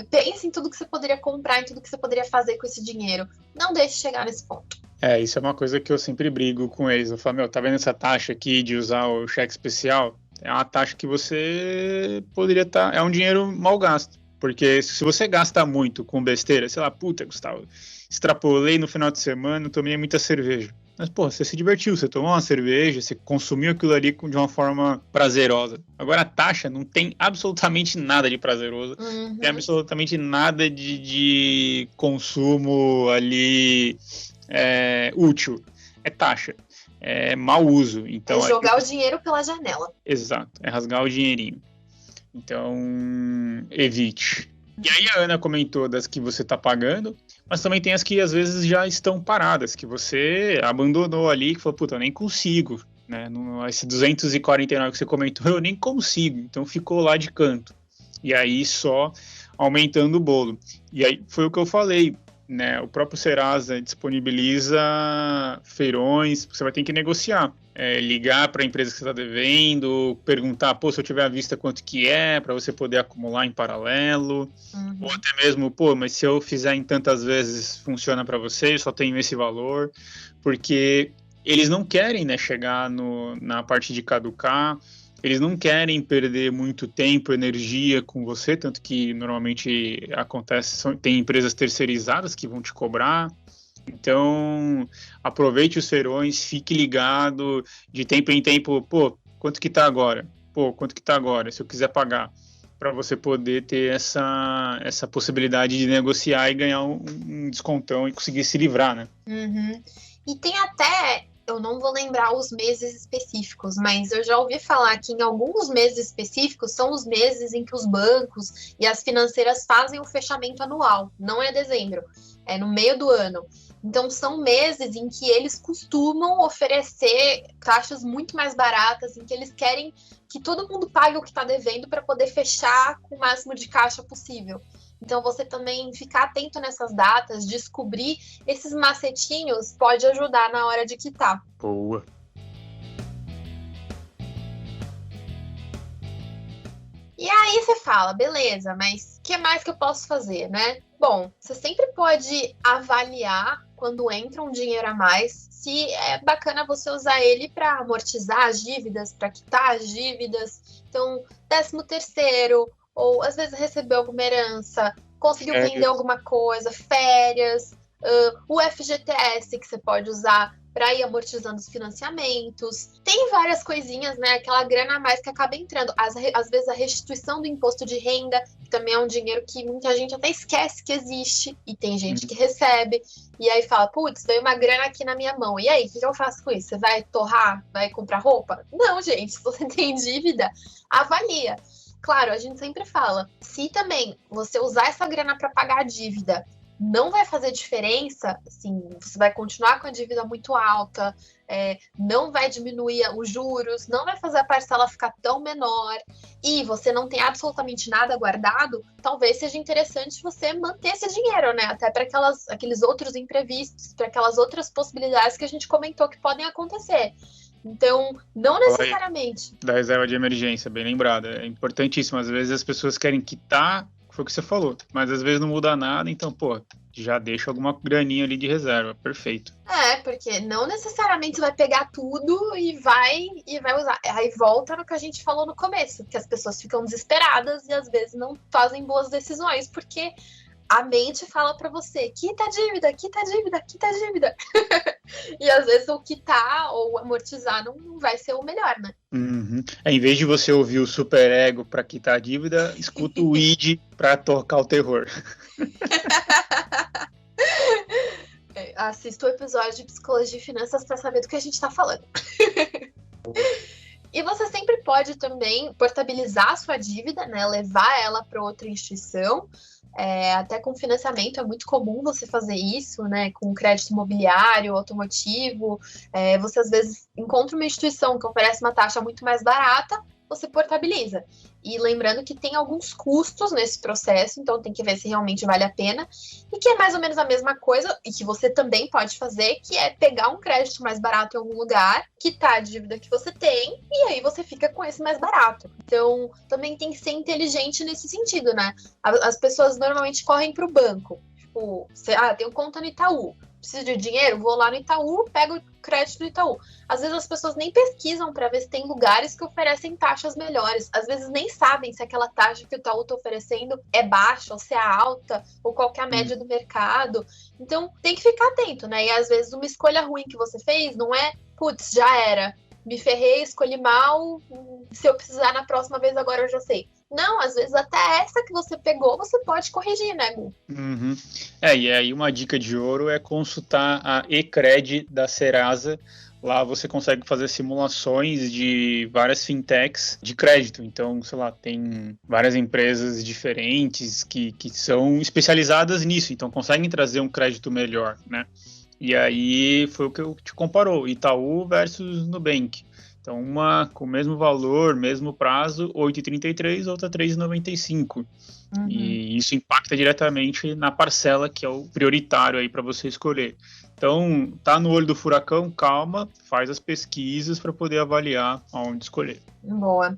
Pense em tudo que você poderia comprar, em tudo que você poderia fazer com esse dinheiro. Não deixe chegar nesse ponto. Isso é uma coisa que eu sempre brigo com eles. Eu falo, tá vendo essa taxa aqui de usar o cheque especial? É uma taxa que você poderia estar... É um dinheiro mal gasto. Porque se você gasta muito com besteira, sei lá, puta, Gustavo, extrapolei no final de semana, tomei muita cerveja. Mas, pô, você se divertiu, você tomou uma cerveja, você consumiu aquilo ali de uma forma prazerosa. Agora, a taxa não tem absolutamente nada de prazeroso, tem absolutamente nada de consumo ali útil. É taxa. mau uso. Então, é jogar o dinheiro pela janela. Exato, é rasgar o dinheirinho. Então, evite. E aí a Ana comentou das que você está pagando, mas também tem as que às vezes já estão paradas, que você abandonou ali, que falou, puta, eu nem consigo, né? Esse 249 que você comentou, eu nem consigo, então ficou lá de canto. E aí só aumentando o bolo. E aí foi o que eu falei, né? O próprio Serasa disponibiliza feirões, você vai ter que negociar. Ligar para a empresa que você está devendo, perguntar, se eu tiver à vista quanto que para você poder acumular em paralelo, ou até mesmo, mas se eu fizer em tantas vezes, funciona para você, eu só tenho esse valor, porque eles não querem, né, chegar na parte de caducar, eles não querem perder muito tempo, energia com você, tanto que normalmente acontece, tem empresas terceirizadas que vão te cobrar. Então, aproveite os feirões, fique ligado, de tempo em tempo, quanto que tá agora? Quanto que tá agora? Se eu quiser pagar, para você poder ter essa possibilidade de negociar e ganhar um descontão e conseguir se livrar, né? Uhum. E tem até, eu não vou lembrar os meses específicos, mas eu já ouvi falar que em alguns meses específicos são os meses em que os bancos e as financeiras fazem o fechamento anual, não é dezembro, é no meio do ano. Então, são meses em que eles costumam oferecer taxas muito mais baratas, em que eles querem que todo mundo pague o que está devendo para poder fechar com o máximo de caixa possível. Então, você também ficar atento nessas datas, descobrir esses macetinhos pode ajudar na hora de quitar. Boa. E aí você fala, beleza, mas o que mais que eu posso fazer, né? Bom, você sempre pode avaliar quando entra um dinheiro a mais, se é bacana você usar ele para amortizar as dívidas, para quitar as dívidas. Então, 13º, ou às vezes recebeu alguma herança, conseguiu vender alguma coisa, férias, o FGTS que você pode usar para ir amortizando os financiamentos. Tem várias coisinhas, né? Aquela grana a mais que acaba entrando. Às vezes a restituição do imposto de renda, que também é um dinheiro que muita gente até esquece que existe, e tem gente que recebe, e aí fala, putz, veio uma grana aqui na minha mão, e aí, o que eu faço com isso? Você vai torrar? Vai comprar roupa? Não, gente, se você tem dívida, avalia. Claro, a gente sempre fala, se também você usar essa grana para pagar a dívida, não vai fazer diferença, assim, você vai continuar com a dívida muito alta, não vai diminuir os juros, não vai fazer a parcela ficar tão menor, e você não tem absolutamente nada guardado, talvez seja interessante você manter esse dinheiro, né? Até para aqueles outros imprevistos, para aquelas outras possibilidades que a gente comentou que podem acontecer. Então, não necessariamente. Da reserva de emergência, bem lembrada. É importantíssimo. Às vezes as pessoas querem quitar, foi o que você falou, mas às vezes não muda nada, então, já deixa alguma graninha ali de reserva. Perfeito. Porque não necessariamente você vai pegar tudo e vai usar. Aí volta no que a gente falou no começo, que as pessoas ficam desesperadas e às vezes não fazem boas decisões, porque a mente fala pra você, quita a dívida, quita a dívida, quita a dívida. E às vezes o quitar ou amortizar não vai ser o melhor, né? Uhum. Em vez de você ouvir o superego pra quitar a dívida, escuta o id pra tocar o terror. Assista o episódio de Psicologia e Finanças pra saber do que a gente tá falando. E você sempre pode também portabilizar a sua dívida, né? Levar ela para outra instituição. Até com financiamento é muito comum você fazer isso, né? Com crédito imobiliário, automotivo. Você às vezes encontra uma instituição que oferece uma taxa muito mais barata, você portabiliza. E lembrando que tem alguns custos nesse processo, então tem que ver se realmente vale a pena. E que é mais ou menos a mesma coisa, e que você também pode fazer, que é pegar um crédito mais barato em algum lugar, quitar a dívida que você tem, e aí você fica com esse mais barato. Então, também tem que ser inteligente nesse sentido, né? As pessoas normalmente correm para o banco. Tipo, tenho conta no Itaú. Preciso de dinheiro, vou lá no Itaú, pego o crédito do Itaú. Às vezes as pessoas nem pesquisam para ver se tem lugares que oferecem taxas melhores. Às vezes nem sabem se aquela taxa que o Itaú está oferecendo é baixa, ou se é alta, ou qual que é a média do mercado. Então tem que ficar atento, né? E às vezes uma escolha ruim que você fez não é, putz, já era, me ferrei, escolhi mal, se eu precisar na próxima vez agora eu já sei. Não, às vezes até essa que você pegou, você pode corrigir, né, Gu? Uhum. E aí uma dica de ouro é consultar a eCred da Serasa Lá você consegue fazer simulações de várias fintechs de crédito. Então, sei lá, tem várias empresas diferentes que são especializadas nisso, então conseguem trazer um crédito melhor, né? E aí foi o que eu te comparou, Itaú versus Nubank. Então, uma com o mesmo valor, mesmo prazo, 8,33, outra 3,95. E isso impacta diretamente na parcela, que é o prioritário aí para você escolher. Então, tá no olho do furacão, calma, faz as pesquisas para poder avaliar aonde escolher. Boa.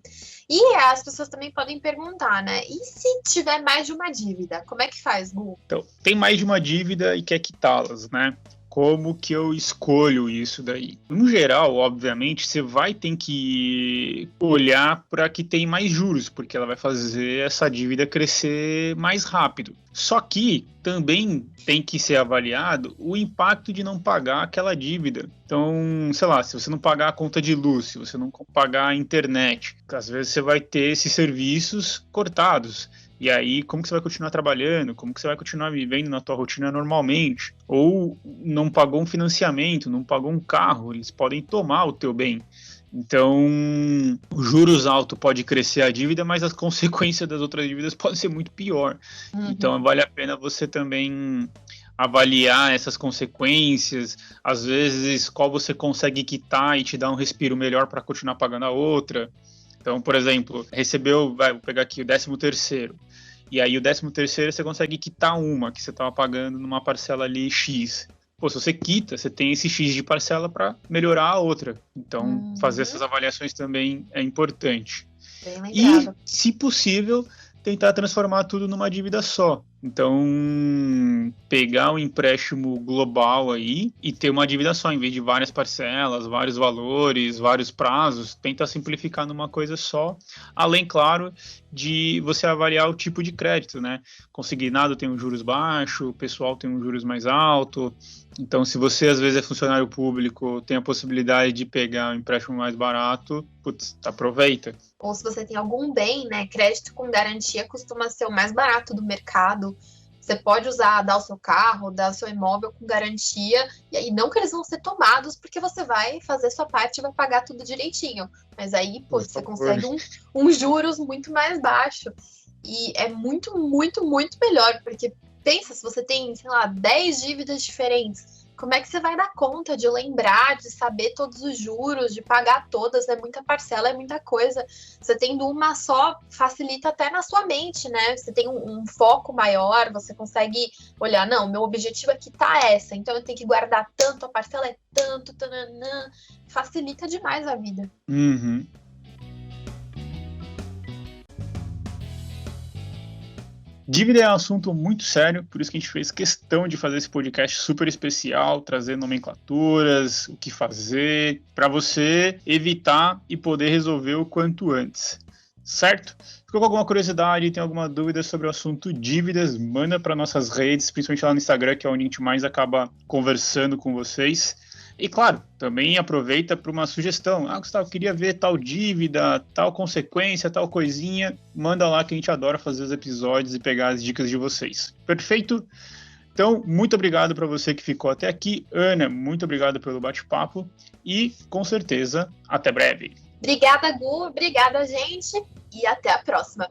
E as pessoas também podem perguntar, né? E se tiver mais de uma dívida, como é que faz, Gu? Então, tem mais de uma dívida e quer quitá-las, né? Como que eu escolho isso daí? No geral, obviamente, você vai ter que olhar para que tem mais juros, porque ela vai fazer essa dívida crescer mais rápido. Só que também tem que ser avaliado o impacto de não pagar aquela dívida. Então, sei lá, se você não pagar a conta de luz, se você não pagar a internet, às vezes você vai ter esses serviços cortados. E aí, como que você vai continuar trabalhando? Como que você vai continuar vivendo na tua rotina normalmente? Ou não pagou um financiamento, não pagou um carro, eles podem tomar o teu bem. Então, os juros altos pode crescer a dívida, mas as consequências das outras dívidas podem ser muito pior. Então, vale a pena você também avaliar essas consequências, às vezes qual você consegue quitar e te dar um respiro melhor para continuar pagando a outra. Então, por exemplo, recebeu, vou pegar aqui o 13º, e aí o 13º você consegue quitar uma que você estava pagando numa parcela ali X. Pô, se você quita, você tem esse X de parcela para melhorar a outra. Então, fazer essas avaliações também é importante. Bem lembrado. E, se possível, tentar transformar tudo numa dívida só. Então, pegar um empréstimo global aí e ter uma dívida só, em vez de várias parcelas, vários valores, vários prazos, tenta simplificar numa coisa só, além, claro, de você avaliar o tipo de crédito, né? Consignado tem um juros baixo, o pessoal tem um juros mais alto. Então, se você às vezes é funcionário público, tem a possibilidade de pegar um empréstimo mais barato, putz, aproveita. Ou se você tem algum bem, né? Crédito com garantia costuma ser o mais barato do mercado. Você pode dar o seu carro, dar o seu imóvel com garantia, e aí não que eles vão ser tomados, porque você vai fazer sua parte e vai pagar tudo direitinho. Mas aí, pô, você consegue um juros muito mais baixo. E é muito, muito, muito melhor, porque pensa, se você tem, sei lá, 10 dívidas diferentes, como é que você vai dar conta de lembrar, de saber todos os juros, de pagar todas? É muita parcela, é muita coisa. Você tendo uma só, facilita até na sua mente, né? Você tem um foco maior, você consegue olhar, não, meu objetivo aqui tá essa, então eu tenho que guardar tanto, a parcela é tanto, tananã. Facilita demais a vida. Dívida é um assunto muito sério, por isso que a gente fez questão de fazer esse podcast super especial, trazer nomenclaturas, o que fazer, para você evitar e poder resolver o quanto antes, certo? Ficou com alguma curiosidade, tem alguma dúvida sobre o assunto dívidas, manda para nossas redes, principalmente lá no Instagram, que é onde a gente mais acaba conversando com vocês. E claro, também aproveita para uma sugestão. Gustavo, queria ver tal dívida, tal consequência, tal coisinha. Manda lá que a gente adora fazer os episódios e pegar as dicas de vocês. Perfeito? Então, muito obrigado para você que ficou até aqui. Ana, muito obrigado pelo bate-papo e, com certeza, até breve. Obrigada, Gu. Obrigada, gente. E até a próxima.